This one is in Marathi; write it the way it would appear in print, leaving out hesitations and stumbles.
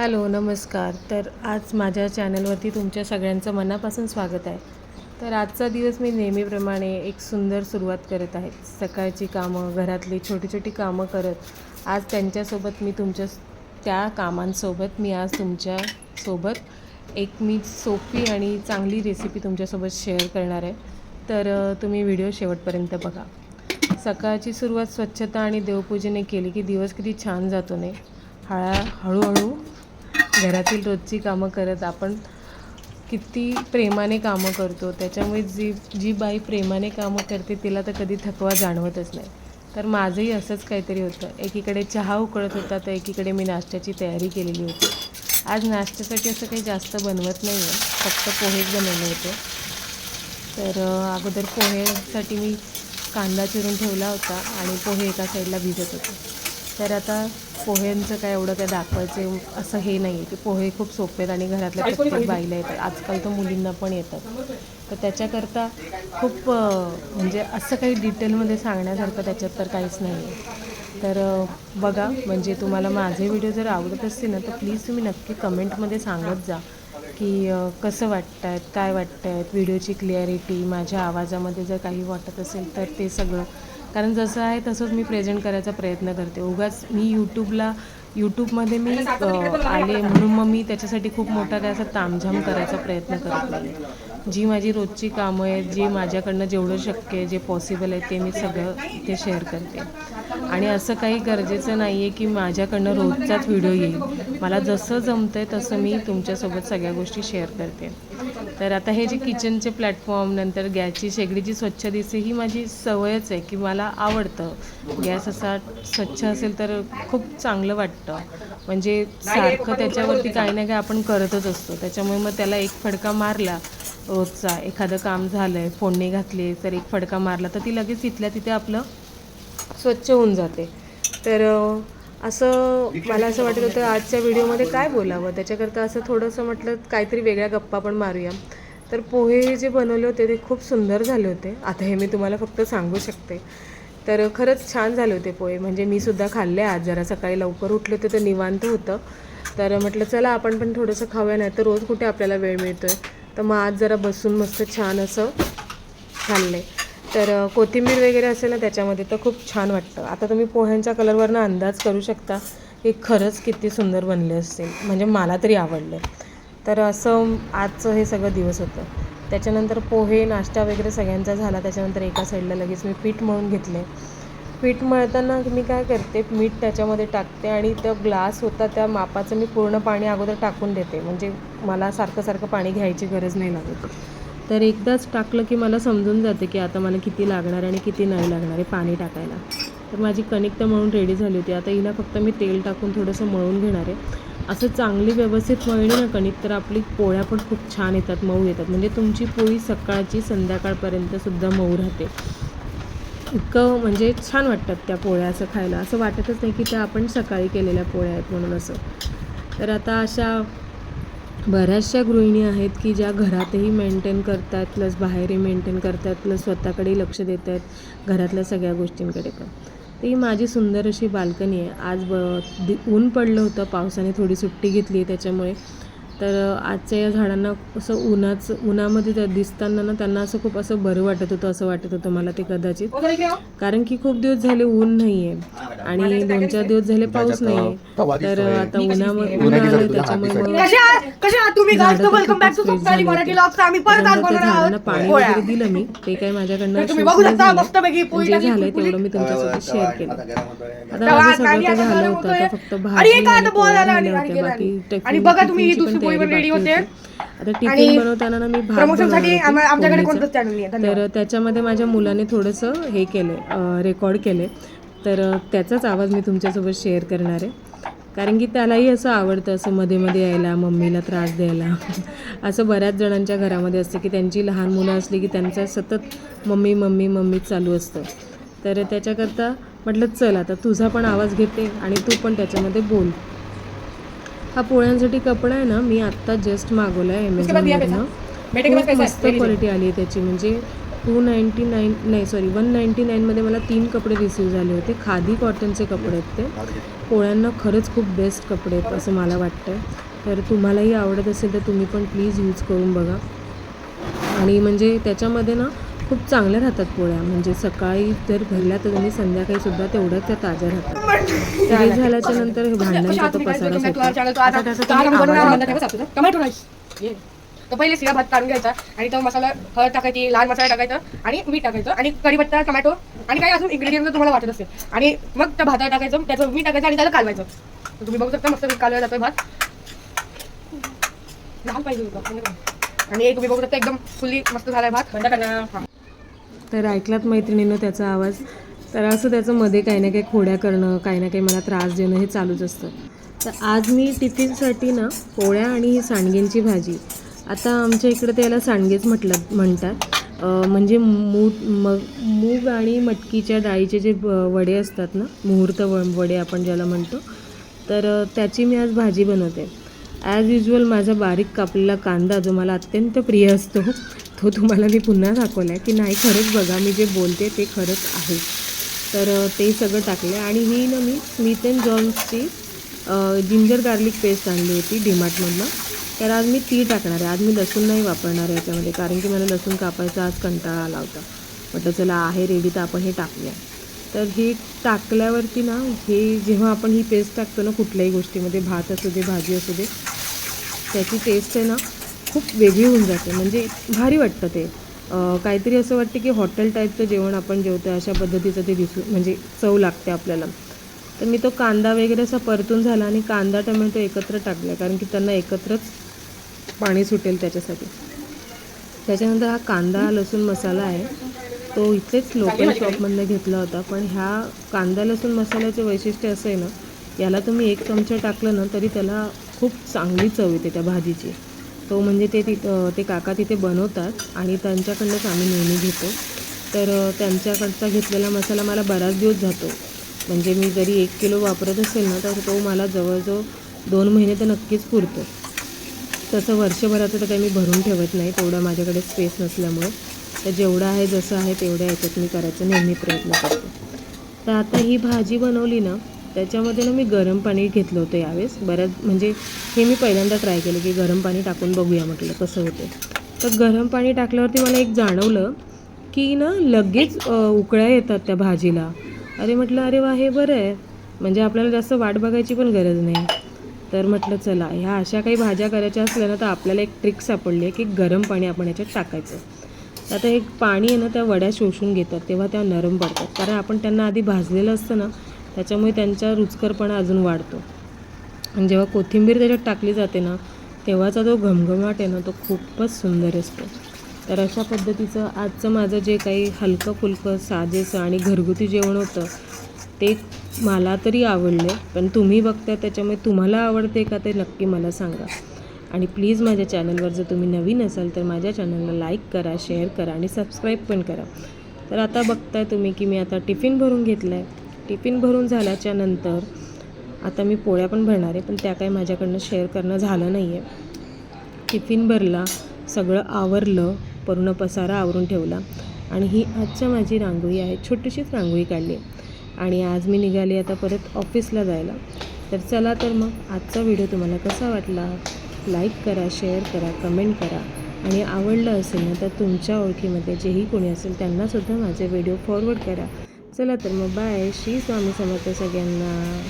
हॅलो नमस्कार. तर आज माझ्या चॅनलवरती तुमच्या सगळ्यांचं मनापासून स्वागत आहे. तर आजचा दिवस मी नेहमीप्रमाणे एक सुंदर सुरुवात करत आहे. सकाळची कामं, घरातली छोटी छोटी कामं करत आज त्यांच्यासोबत त्या कामांसोबत मी आज तुमच्यासोबत एक सोपी आणि चांगली रेसिपी तुमच्यासोबत शेअर करणार आहे. तर तुम्ही व्हिडिओ शेवटपर्यंत बघा. सकाळची सुरुवात स्वच्छता आणि देवपूजेने केली की दिवस किती छान जातो नाही. हळूहळू घरातील रोजची कामं करत आपण किती प्रेमाने कामं करतो. त्याच्यामुळे जी बाई प्रेमाने कामं करते तिला तर कधी थकवा जाणवतच नाही. तर माझंही असंच काहीतरी होतं. एकीकडे चहा उकळत होता तर एकीकडे मी नाश्त्याची तयारी केलेली होती. आज नाश्त्यासाठी असं काही जास्त बनवत नाही आहे, फक्त पोहेच बनवले होते. तर अगोदर पोहेसाठी मी कांदा चिरून ठेवला होता आणि पोहे एका साईडला भिजत होते. तर आता पोह्यांचं काय एवढं काय दाखवायचं असं हे नाही आहे की पोहे खूप सोपे आहेत आणि घरातल्या प्रत्येक बाईला येतात. आजकाल तर मुलींना पण येतात. तर त्याच्याकरता खूप म्हणजे असं काही डिटेलमध्ये सांगण्यासारखं त्याच्यात तर काहीच नाही आहे. तर बघा, म्हणजे तुम्हाला माझे व्हिडिओ जर आवडत असतील ना तर प्लीज तुम्ही नक्की कमेंटमध्ये सांगत जा की कसं वाटत आहेत, काय वाटत आहेत, व्हिडिओची क्लिअरिटी, माझ्या आवाजामध्ये जर काही वाटत असेल तर ते सगळं. कारण जसं आहे तसंच मी प्रेझेंट करायचा प्रयत्न करते. उगाच मी यूट्यूबमध्ये मी आले म्हणून मग मी त्याच्यासाठी खूप मोठा काय असा तामझाम करायचा प्रयत्न करत नाही. जी माझी रोजची कामं आहेत, जी माझ्याकडनं जेवढं शक्य आहे, जे पॉसिबल आहे ते मी सगळं इथे शेअर करते. आणि असं काही गरजेचं नाही आहे की माझ्याकडनं रोजचाच व्हिडिओ येईल. मला जसं जमतं आहे तसं मी तुमच्यासोबत सगळ्या गोष्टी शेअर करते. तर आता हे जे किचनचे प्लॅटफॉर्म, नंतर गॅसची शेगडी जी स्वच्छ दिसते ही माझी सवयच आहे की मला आवडतं. गॅस असा स्वच्छ असेल तर खूप चांगलं वाटतं. म्हणजे सारखं त्याच्यावरती काही ना काही आपण करतच असतो. त्याच्यामुळे मग त्याला एक फडका मारला रोजचा, एखादं काम झालं आहे, फोडणी घातली तर एक फडका मारला तर ती लगेच तिथल्या तिथे आपलं स्वच्छ होऊन जाते. तर असं मला असं वाटत होतं आजच्या व्हिडिओमध्ये काय बोलावं. त्याच्याकरता असं थोडंसं म्हटलं काहीतरी वेगळ्या गप्पा पण मारूया. तर पोहे जे बनवले होते ते खूप सुंदर झाले होते. आता हे मी तुम्हाला फक्त सांगू शकते. तर खरंच छान झाले होते पोहे. म्हणजे मी सुद्धा खाल्ले आज. जरा सकाळी लवकर उठले होते तर निवांत होतं. तर म्हटलं चला आपण पण थोडंसं खाऊया, नाही तर रोज कुठे आपल्याला वेळ मिळतो आहे. तर मग आज जरा बसून मस्त छान असं खाल्ले. तर कोथिंबीर वगैरे असेल ना त्याच्यामध्ये तर खूप छान वाटतं. आता तुम्ही पोह्यांच्या कलरवरनं अंदाज करू शकता की खरंच किती सुंदर बनले असतील. म्हणजे मला तरी आवडले. तर असं आजचं हे सगळं दिवस होतं. त्याच्यानंतर पोहे नाश्ता वगैरे सगळ्यांचा झाला. त्याच्यानंतर एका साईडला लगेच मी पीठ मळून घेतले. पीठ मळताना मी काय करते, मीठ त्याच्यामध्ये टाकते आणि तो ग्लास होता त्या मापाचं मी पूर्ण पाणी अगोदर टाकून देते. म्हणजे मला सारखं सारखं पाणी घ्यायची गरज नाही लागत. तर एकदाच टाकलं की मला समजून जाते की आता मला किती लागणार आणि किती नाही लागणार आहे पाणी टाकायला. तर माझी कणिक तर मळून रेडी झाली होती. आता हिला फक्त मी तेल टाकून थोडंसं मळून घेणार आहे. असं चांगली व्यवस्थित मळली ना कणिक तर आपली पोळ्या पण खूप छान येतात, मऊ येतात. म्हणजे तुमची पोळी सकाळची संध्याकाळपर्यंतसुद्धा मऊ राहते. इतकं म्हणजे छान वाटतात त्या पोळ्या असं खायला. असं वाटतच नाही की त्या आपण सकाळी केलेल्या पोळ्या आहेत म्हणून असं. तर आता अशा बऱ्याचशा गृहिणी आहेत की ज्या घरातही मेंटेन करतात, प्लस बाहेरही मेंटेन करतात, प्लस स्वतःकडेही लक्ष देत आहेत, घरातल्या सगळ्या गोष्टींकडे पण. ती माझी सुंदर अशी बाल्कनी आहे. आज ऊन पडलं होतं, पावसाने थोडी सुट्टी घेतली त्याच्यामुळे. तर आजच्या या झाडांना असं उन्हामध्ये दिसताना ना त्यांना असं खूप असं बरं वाटत होतं, असं वाटत होतं मला ते कदाचित. कारण की खूप दिवस झाले ऊन नाही आहे आणि 2-4 दिवस झाले पाऊस नाही आहे. तर आता ऊन आलं त्याच्यामुळे झाडांना पाणी वगैरे दिलं मी. ते काय माझ्याकडनं जे झालंय तेवढं मी तुमच्यासोबत शेअर केलं. आता माझं सगळं तर झालं होतं. आता फक्त भाजी आणि पोळ्या राहिल्या होत्या. बाकी टिफिनची पण तयारी बाकी होती. आता टिफिन बनवताना ना मी भात बनवणार होते. तर त्याच्यामध्ये माझ्या मुलाने थोडंसं हे केलं, रेकॉर्ड केले. तर त्याचाच आवाज मी तुमच्यासोबत शेअर करणार आहे. कारण की त्यालाही असं आवडतं असं मध्ये मध्ये यायला, मम्मीला त्रास द्यायला. असं बऱ्याच जणांच्या घरामध्ये असतं की त्यांची लहान मुलं असली की त्यांचं सतत मम्मी मम्मी मम्मीच चालू असतं. तर त्याच्याकरता म्हटलं चल आता तुझा पण आवाज घेते आणि तू पण त्याच्यामध्ये बोल. हा पोळ्यांसाठी कपडा आहे ना, मी आत्ता जस्ट मागवला आहे Amazonवरनं. खूप मस्त क्वालिटी आली आहे त्याची. म्हणजे 299 नाही सॉरी 199मध्ये मला 3 कपडे रिसीव झाले होते. खादी कॉटनचे कपडे आहेत ते. पोळ्यांना खरंच खूप बेस्ट कपडे आहेत असं मला वाटतं. तर तुम्हालाही आवडत असेल तर तुम्ही पण प्लीज यूज करून बघा. आणि म्हणजे त्याच्यामध्ये ना खूप चांगल्या राहतात पोळ्या. म्हणजे सकाळी जर भरल्या तर तुम्ही संध्याकाळीसुद्धा तेवढ्याच त्या ताज्या राहतात. हे झाल्याच्या नंतर हे भांड्यांचा तो पसाराच होता. तर पहिले शिळा भात काढून घ्यायचा आणि तो मसाला हळद टाकायची, लाल मसाला टाकायचा आणि मीठ टाकायचं आणि कढीपत्ता, टोमॅटो आणि काही अजून इन्ग्रेडियंट तुम्हाला वाटत असेल आणि मग त्या भातात टाकायचं, त्याचं मीठ टाकायचं आणि त्याला कालवायचं. तर तुम्ही बघू शकता मस्त कालवला जातोय भात. लहान पाहिजे होतं आणि तुम्ही बघू शकता एकदम फुल्ली मस्त झालाय भात. बंद करा. तर ऐकलात मैत्रिणीनं त्याचा आवाज. तर असं त्याचं मध्ये काही ना काही खोड्या करणं, काही ना काही मला त्रास देणं हे चालूच असतं. तर आज मी टिफिनसाठी ना पोळ्या आणि ही सांडग्यांची भाजी. आता आमच्या इकडे त्याला सांडगेच म्हणतात. म्हणजे मूग आणि मटकीच्या डाळीचे जे वडे असतात ना, मुहूर्त वडे आपण ज्याला म्हणतो, तर त्याची मी आज भाजी बनवते. ॲज युजल माझा बारीक कापलेला कांदा जो मला अत्यंत प्रिय असतो तो तुम्हाला मी पुन्हा दाखवला आहे की नाही. खरंच बघा मी जे बोलते ते खरंच आहे. तर ते सगळं टाकलं आणि ही ना मी स्मिथ अँड जॉन्सची जिंजर गार्लिक पेस्ट आणली होती डीमार्टमधनं. तर आज मी ती टाकणार आहे. आज मी लसूण नाही वापरणार आहे याच्यामध्ये, कारण की मला लसूण कापायचा आज कंटाळा आला होता. म्हटलं चला आहे रेडी तर आपण हे टाकूया. तर हे टाकल्यावरती ना, हे जेव्हा आपण ही पेस्ट टाकतो ना कुठल्याही गोष्टीमध्ये, भात असू दे भाजी असू दे, त्याची टेस्ट आहे ना खूप वेगळी होऊन जाते. म्हणजे भारी वाटतं ते. काहीतरी असं वाटतं की हॉटेल टाईपचं जेवण आपण जेवतो अशा पद्धतीचं ते म्हणजे चव लागते आपल्याला. तर मी तो कांदा वगैरे असा परतून झाला आणि कांदा टोमॅटो एकत्र टाकला, कारण की त्यांना एकत्रच पाणी सुटेल त्याच्यासाठी. त्याच्यानंतर हा कांदा लसूण मसाला आहे तो इथेच लोकल शॉपमधनं घेतला होता. पण ह्या कांदा लसूण मसाल्याचं वैशिष्ट्य असं आहे ना, याला तुम्ही 1 चमचा टाकलं ना तरी त्याला खूप चांगली चव येते त्या भाजीची. तो म्हणजे ते काका तिथे बनवतात आणि त्यांच्याकडनंच आम्ही नेहमी घेतो. तर त्यांच्याकडचा घेतलेला मसाला मला बराच दिवस जातो. म्हणजे मी जरी 1 किलो वापरत असेल ना तर तो मला जवळजवळ 2 महिने तर नक्कीच पुरतो. तसं वर्षभराचं तर काही मी भरून ठेवत नाही, तेवढं माझ्याकडे स्पेस नसल्यामुळे. तर जेवढं आहे जसं आहे तेवढ्या ह्याच्यात मी करायचा नेहमी प्रयत्न करते. तर आता ही भाजी बनवली ना, त्याच्यामध्ये ना मी गरम पाणी घेतलं होतं यावेळेस. म्हणजे हे मी पहिल्यांदा ट्राय केलं की गरम पाणी टाकून बघूया म्हटलं कसं होतं. तर गरम पाणी टाकल्यावरती मला एक जाणवलं की ना लगेच उकळ्या येतात त्या भाजीला. अरे म्हटलं अरे वा, हे बरं आहे. म्हणजे आपल्याला जास्त वाट बघायची पण गरज नाही. तर म्हटलं चला ह्या अशा काही भाज्या करायच्या असल्या ना तर आपल्याला एक ट्रिक सापडली आहे की गरम पाणी आपण याच्यात टाकायचं. आता एक पाणी आहे ना त्या वड्या शोषून घेतात, तेव्हा त्या नरम पडतात. कारण आपण त्यांना आधी भाजलेलं असतं ना, त्याच्यामुळे त्यांचा रुचकरपणा अजून वाढतो. आणि जेव्हा कोथिंबीर त्याच्यात टाकली जाते ना, तेव्हाचा जो घमघमाट आहे ना तो खूपच सुंदर असतो. तर अशा पद्धतीचं आजचं माझं जे काही हलकं फुलकं साजेसं आणि घरगुती जेवण होतं ते मला तरी आवडलं. पण तुम्ही बघताय त्याच्यामुळे तुम्हाला आवडते का ते नक्की मला सांगा. आणि प्लीज माझ्या चॅनलवर जर तुम्ही नवीन असाल तर माझ्या चॅनलला लाईक करा, शेअर करा आणि सबस्क्राईब पण करा. तर आता बघताय तुम्ही की मी आता टिफिन भरून घेतला आहे. टिफिन भरून झाल्याच्या नंतर आता मी पोळ्या पण भरणार आहे, पण त्या काही माझ्याकडनं शेअर करणं झालं नाही आहे. टिफिन भरला, सगळं आवरलं, पूर्ण पसारा आवरून ठेवला आणि ही आजच्या माझी रांगोळी आहे. छोटीशीच रांगोळी काढली आणि आज मी निघाली आता परत ऑफिसला जायला. तर चला तर मग आजचा व्हिडिओ तुम्हाला कसा वाटला लाईक करा, शेअर करा, कमेंट करा आणि आवडलं असेल ना तर तुमच्या ओळखीमध्ये जेही कोणी असेल त्यांनासुद्धा माझे व्हिडिओ फॉरवर्ड करा. चला तर मग बाय. श्री स्वामी समर्थ सगळ्यांना.